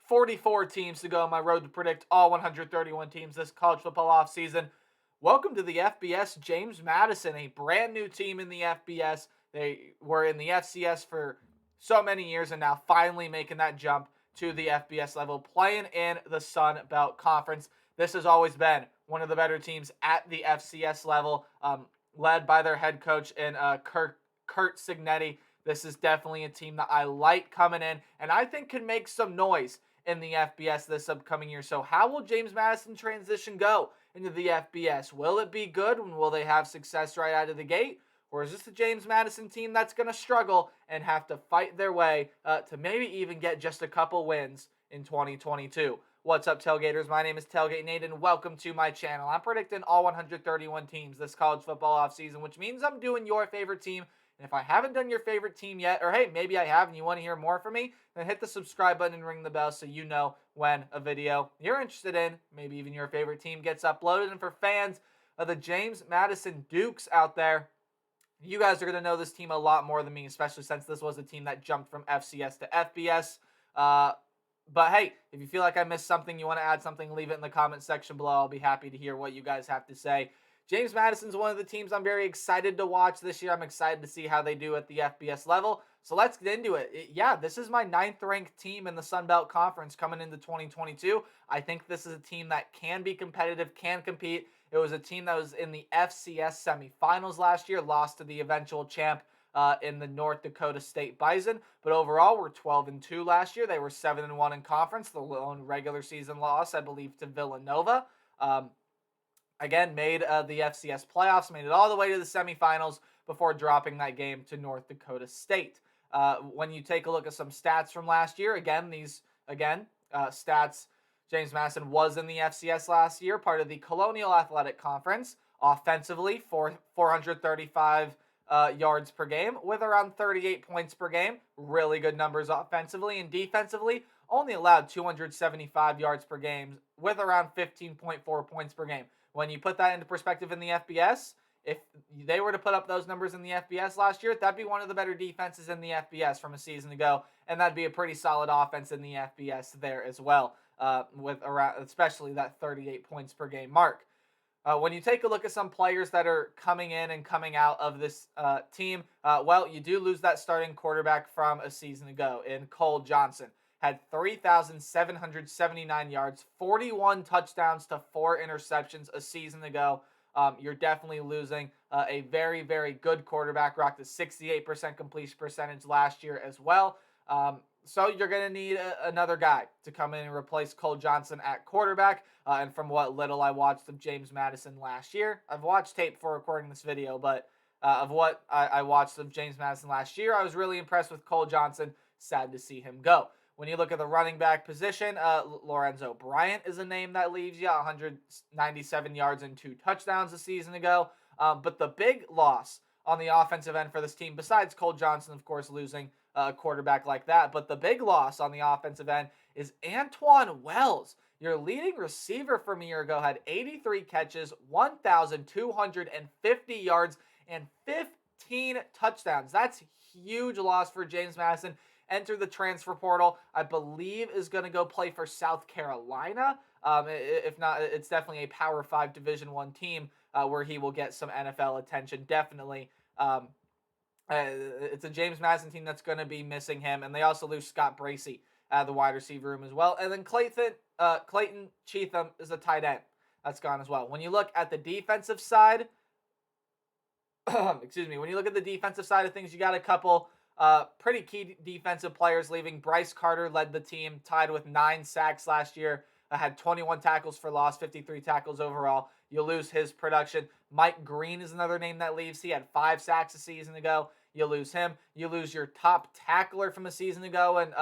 44 teams to go on my road to predict all 131 teams this college football offseason. Welcome to the FBS. James Madison, a brand new team in the FBS. They were in the FCS for so many years and now finally making that jump to the FBS level, playing in the Sun Belt Conference. This has always been one of the better teams at the FCS level, led by their head coach in Kurt Signetti. This is definitely a team that I like coming in, and I think can make some noise in the FBS this upcoming year. So how will James Madison transition go into the FBS? Will it be good? Will they have success right out of the gate? Or is this the James Madison team that's going to struggle and have to fight their way to maybe even get just a couple wins in 2022? What's up, Tailgaters? My name is Tailgate Nate, and welcome to my channel. I'm predicting all 131 teams this college football offseason, which means I'm doing your favorite team. And if I haven't done your favorite team yet, or hey, maybe I have and you want to hear more from me, then hit the subscribe button and ring the bell so you know when a video you're interested in, maybe even your favorite team, gets uploaded. And for fans of the James Madison Dukes out there, you guys are going to know this team a lot more than me, especially since this was a team that jumped from FCS to FBS. But hey, if you feel like I missed something, you want to add something, leave it in the comment section below. I'll be happy to hear what you guys have to say. James Madison's one of the teams I'm very excited to watch this year. I'm excited to see how they do at the FBS level. So let's get into it. Yeah, this is my 9th ranked team in the Sun Belt Conference coming into 2022. I think this is a team that can be competitive, can compete. It was a team that was in the FCS semifinals last year, lost to the eventual champ in the North Dakota State Bison. But overall, we're 12-2 last year. They were 7-1 in conference. The lone regular season loss, I believe, to Villanova. Again, made the FCS playoffs, made it all the way to the semifinals before dropping that game to North Dakota State. When you take a look at some stats from last year, stats, James Madison was in the FCS last year, part of the Colonial Athletic Conference. Offensively, 435 yards per game with around 38 points per game. Really good numbers offensively. And defensively, only allowed 275 yards per game with around 15.4 points per game. When you put that into perspective in the FBS, if they were to put up those numbers in the FBS last year, that'd be one of the better defenses in the FBS from a season ago, and that'd be a pretty solid offense in the FBS there as well, with around especially that 38 points per game mark. When you take a look at some players that are coming in and coming out of this team, well, you do lose that starting quarterback from a season ago in Cole Johnson. Had 3,779 yards, 41 touchdowns to 4 interceptions a season ago. You're definitely losing a very, very good quarterback. Rocked a 68% completion percentage last year as well. So you're going to need another guy to come in and replace Cole Johnson at quarterback. And from what little I watched of James Madison last year, I've watched tape before recording this video, but of what I watched of James Madison last year, I was really impressed with Cole Johnson. Sad to see him go. When you look at the running back position, Lorenzo Bryant is a name that leaves you 197 yards and 2 touchdowns a season ago. But the big loss on the offensive end for this team, besides Cole Johnson, of course, losing a quarterback like that, but the big loss on the offensive end is Antoine Wells. Your leading receiver from a year ago had 83 catches, 1,250 yards, and 15 touchdowns. That's huge loss for James Madison. Entered the transfer portal, I believe is going to go play for South Carolina. If not, it's definitely a Power 5 Division I team where he will get some NFL attention, definitely. It's a James Madison team that's going to be missing him, and they also lose Scott Bracey out of the wide receiver room as well. And then Clayton Cheatham is a tight end. That's gone as well. When you look at the defensive side, when you look at the defensive side of things, you got a couple pretty key defensive players leaving. Bryce Carter led the team, tied with 9 sacks last year. Had 21 tackles for loss, 53 tackles overall. You lose his production. Mike Green is another name that leaves. He had 5 sacks a season ago. You lose him. You lose your top tackler from a season ago, and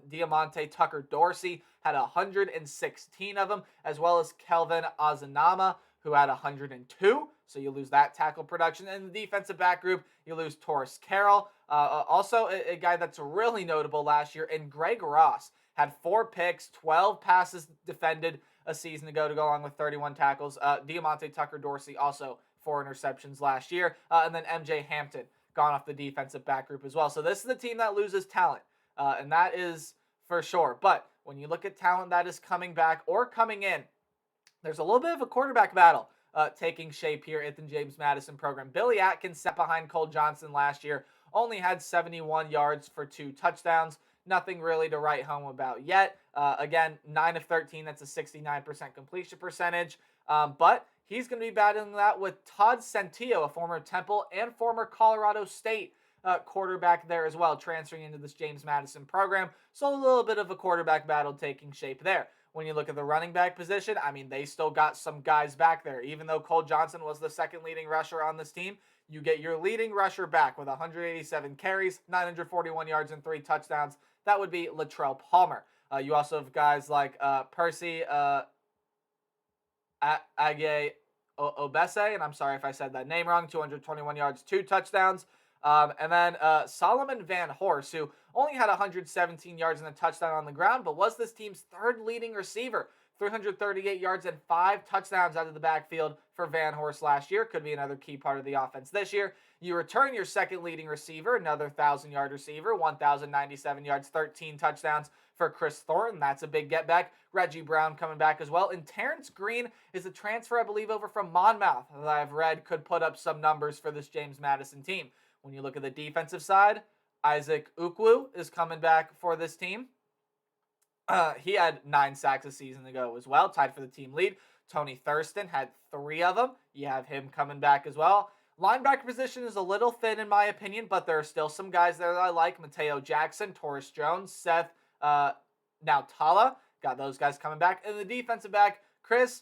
Diamante Tucker Dorsey had 116 of them, as well as Kelvin Ozanama, who had 102. So you lose that tackle production. And the defensive back group, you lose Taurus Carroll. Also, a guy that's really notable last year, and Greg Ross had 4 picks, 12 passes defended a season ago to go along with 31 tackles. Diamante Tucker Dorsey also 4 interceptions last year. And then MJ Hampton gone off the defensive back group as well. So this is the team that loses talent, and that is for sure. But when you look at talent that is coming back or coming in, there's a little bit of a quarterback battle taking shape here at the James Madison program. Billy Atkins sat behind Cole Johnson last year, only had 71 yards for 2 touchdowns. Nothing really to write home about yet. Again, 9 of 13, that's a 69% completion percentage. But he's going to be battling that with Todd Centillo, a former Temple and former Colorado State quarterback there as well, transferring into this James Madison program. So a little bit of a quarterback battle taking shape there. When you look at the running back position, I mean, they still got some guys back there. Even though Cole Johnson was the second leading rusher on this team, you get your leading rusher back with 187 carries, 941 yards, and 3 touchdowns. That would be Latrell Palmer. You also have guys like Percy Agye Obese, and I'm sorry if I said that name wrong, 221 yards, 2 touchdowns. And then Solomon Van Horst, who only had 117 yards and a touchdown on the ground, but was this team's 3rd leading receiver. 338 yards and 5 touchdowns out of the backfield for Van Horst last year. Could be another key part of the offense this year. You return your 2nd leading receiver, another 1,000-yard receiver, 1,097 yards, 13 touchdowns for Chris Thornton. That's a big get back. Reggie Brown coming back as well. And Terrence Green is a transfer, I believe, over from Monmouth that I've read could put up some numbers for this James Madison team. When you look at the defensive side, Isaac Ukwu is coming back for this team. He had 9 sacks a season ago as well, tied for the team lead. Tony Thurston had 3 of them. You have him coming back as well. Linebacker position is a little thin in my opinion, but there are still some guys there that I like. Mateo Jackson, Torres Jones, Seth Nautala. Got those guys coming back. And the defensive back, Chris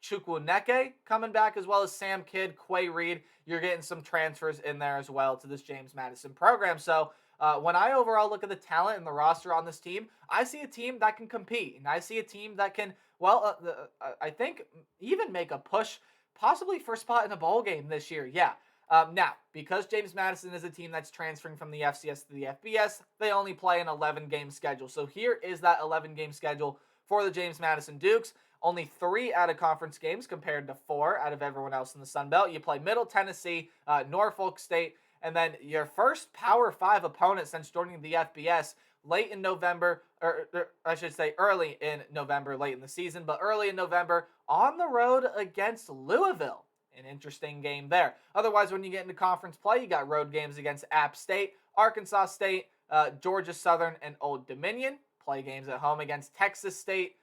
Chukwuneke coming back, as well as Sam Kidd, Quay Reed. You're getting some transfers in there as well to this James Madison program. So when I overall look at the talent and the roster on this team, I see a team that can compete. And I see a team that can, I think, even make a push, possibly for a spot in a bowl game this year. Yeah. Now, because James Madison is a team that's transferring from the FCS to the FBS, they only play an 11-game schedule. So here is that 11-game schedule for the James Madison Dukes. Only 3 out-of-conference games compared to 4 out of everyone else in the Sun Belt. You play Middle Tennessee, Norfolk State, and then your first Power 5 opponent since joining the FBS late in November, or I should say early in November, late in the season, but early in November on the road against Louisville. An interesting game there. Otherwise, when you get into conference play, you got road games against App State, Arkansas State, Georgia Southern, and Old Dominion. Play games at home against Texas State,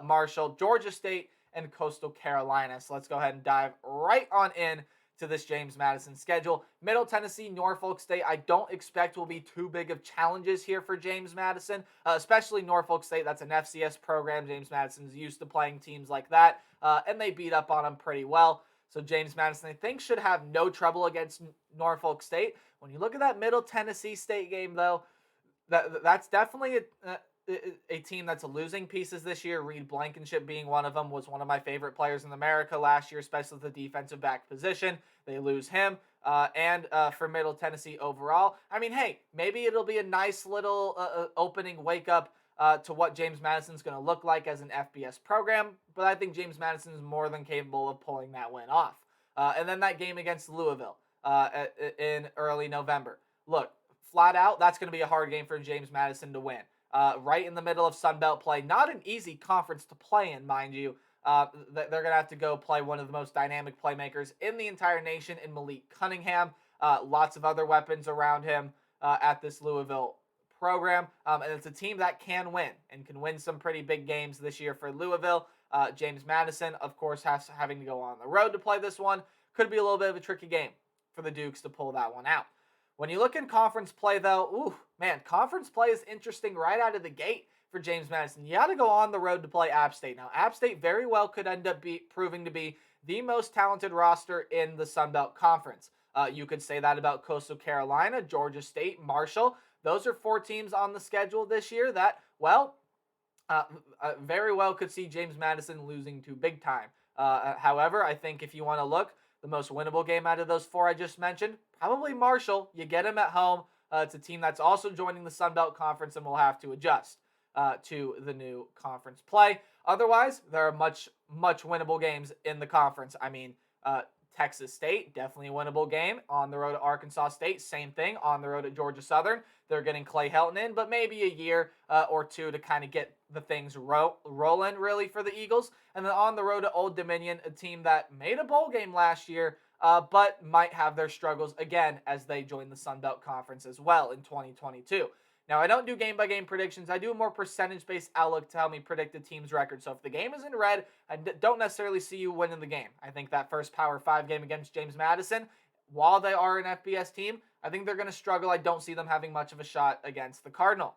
Marshall, Georgia State, and Coastal Carolina. So let's go ahead and dive right on in to this James Madison schedule. Middle Tennessee, Norfolk State, I don't expect will be too big of challenges here for James Madison, especially Norfolk State. That's an FCS program. James Madison's used to playing teams like that, and they beat up on them pretty well. So James Madison, I think, should have no trouble against Norfolk State. When you look at that Middle Tennessee State game, though, that's definitely a team that's losing pieces this year. Reed Blankenship being one of them, was one of my favorite players in America last year, especially the defensive back position. They lose him. And for Middle Tennessee overall, I mean, hey, maybe it'll be a nice little opening wake-up to what James Madison's going to look like as an FBS program, but I think James Madison is more than capable of pulling that win off. And then that game against Louisville in early November. Look, flat out, that's going to be a hard game for James Madison to win. Right in the middle of Sun Belt play. Not an easy conference to play in, mind you. They're going to have to go play one of the most dynamic playmakers in the entire nation in Malik Cunningham. Lots of other weapons around him at this Louisville program. And it's a team that can win and can win some pretty big games this year for Louisville. James Madison, of course, having to go on the road to play this one. Could be a little bit of a tricky game for the Dukes to pull that one out. When you look in conference play, though, conference play is interesting right out of the gate for James Madison. You got to go on the road to play App State. Now, App State very well could end up proving to be the most talented roster in the Sun Belt Conference. You could say that about Coastal Carolina, Georgia State, Marshall. Those are 4 teams on the schedule this year that, very well could see James Madison losing to big time. However, I think if you want to look, the most winnable game out of those 4 I just mentioned, probably Marshall. You get them at home. It's a team that's also joining the Sun Belt Conference and will have to adjust to the new conference play. Otherwise, there are much winnable games in the conference. I mean, Texas State, definitely a winnable game. On the road at Arkansas State, same thing. On the road at Georgia Southern, they're getting Clay Helton in, but maybe a year or two to kind of get the things rolling, really, for the Eagles. And then on the road at Old Dominion, a team that made a bowl game last year, but might have their struggles again as they join the Sun Belt Conference as well in 2022. Now, I don't do game-by-game predictions. I do a more percentage-based outlook to help me predict the team's record. So if the game is in red, I don't necessarily see you winning the game. I think that first Power 5 game against James Madison, while they are an FBS team, I think they're going to struggle. I don't see them having much of a shot against the Cardinals.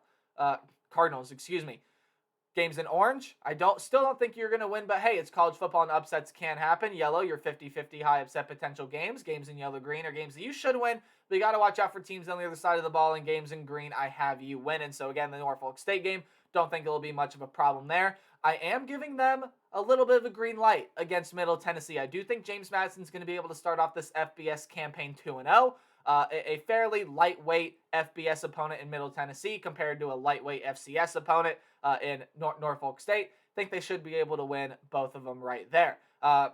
Games in orange, still don't think you're going to win, but hey, it's college football and upsets can happen. Yellow, your 50-50 high upset potential games. Games in yellow-green are games that you should win, but you got to watch out for teams on the other side of the ball. And games in green, I have you winning. So again, the Norfolk State game, don't think it'll be much of a problem there. I am giving them a little bit of a green light against Middle Tennessee. I do think James Madison's going to be able to start off this FBS campaign 2-0. A fairly lightweight FBS opponent in Middle Tennessee compared to a lightweight FCS opponent in Norfolk State. I think they should be able to win both of them right there. I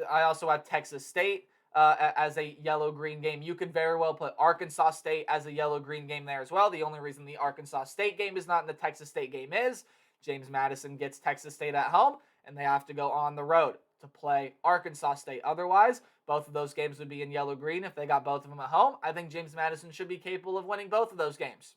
also have Texas State as a yellow-green game. You could very well put Arkansas State as a yellow-green game there as well. The only reason the Arkansas State game is not in the Texas State game is James Madison gets Texas State at home, and they have to go on the road to play Arkansas State. Otherwise, both of those games would be in yellow-green if they got both of them at home. I think James Madison should be capable of winning both of those games.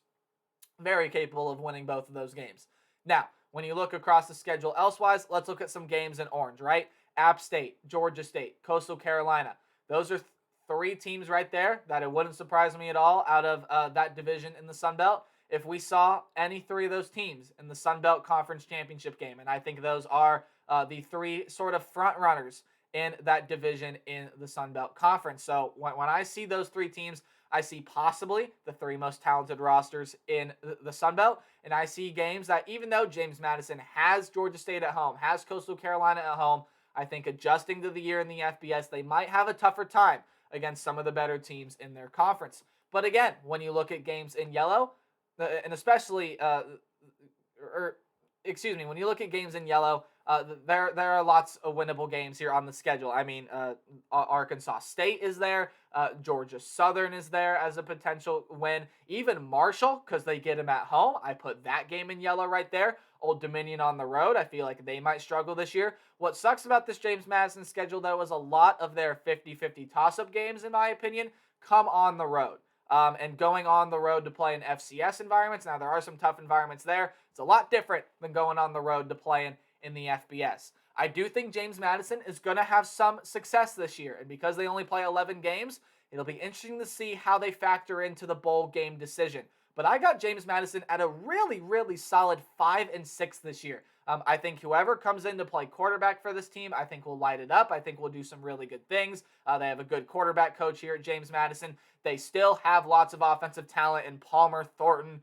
Very capable of winning both of those games. Now, when you look across the schedule elsewise, let's look at some games in orange, right? App State, Georgia State, Coastal Carolina. Those are three teams right there that it wouldn't surprise me at all out of that division in the Sun Belt if we saw any three of those teams in the Sun Belt Conference Championship game. And I think those are the three sort of front runners in that division in the Sun Belt Conference. So when I see those three teams, I see possibly the three most talented rosters in the Sun Belt. And I see games that even though James Madison has Georgia State at home, has Coastal Carolina at home, I think adjusting to the year in the FBS, they might have a tougher time against some of the better teams in their conference. But again, when you look at games in yellow, and especially, when you look at games in yellow, there are lots of winnable games here on the schedule. I mean, Arkansas State is there. Georgia Southern is there as a potential win. Even Marshall, because they get them at home. I put that game in yellow right there. Old Dominion on the road. I feel like they might struggle this year. What sucks about this James Madison schedule, though, is a lot of their 50-50 toss-up games, in my opinion, come on the road. And going on the road to play in FCS environments. Now, there are some tough environments there. It's a lot different than going on the road to playing in the FBS. I do think James Madison is going to have some success this year. And because they only play 11 games, it'll be interesting to see how they factor into the bowl game decision. But I got James Madison at a really, really solid 5-6 this year. I think whoever comes in to play quarterback for this team, I think will light it up. I think we'll do some really good things. They have a good quarterback coach here at James Madison. They still have lots of offensive talent in Palmer, Thornton,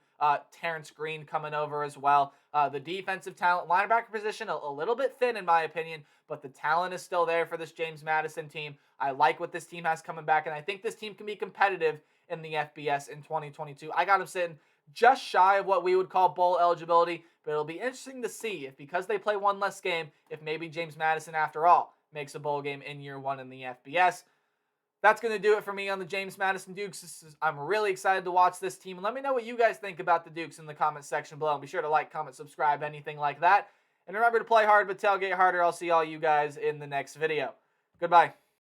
Terrence Green coming over as well. The defensive talent, linebacker position, a little bit thin in my opinion, but the talent is still there for this James Madison team. I like what this team has coming back, and I think this team can be competitive in the FBS in 2022. I got them sitting just shy of what we would call bowl eligibility, but it'll be interesting to see if, because they play one less game, if maybe James Madison, after all, makes a bowl game in year one in the FBS. That's going to do it for me on the James Madison Dukes. I'm really excited to watch this team. And let me know what you guys think about the Dukes in the comment section below. And be sure to like, comment, subscribe, anything like that. And remember to play hard, but tailgate harder. I'll see all you guys in the next video. Goodbye.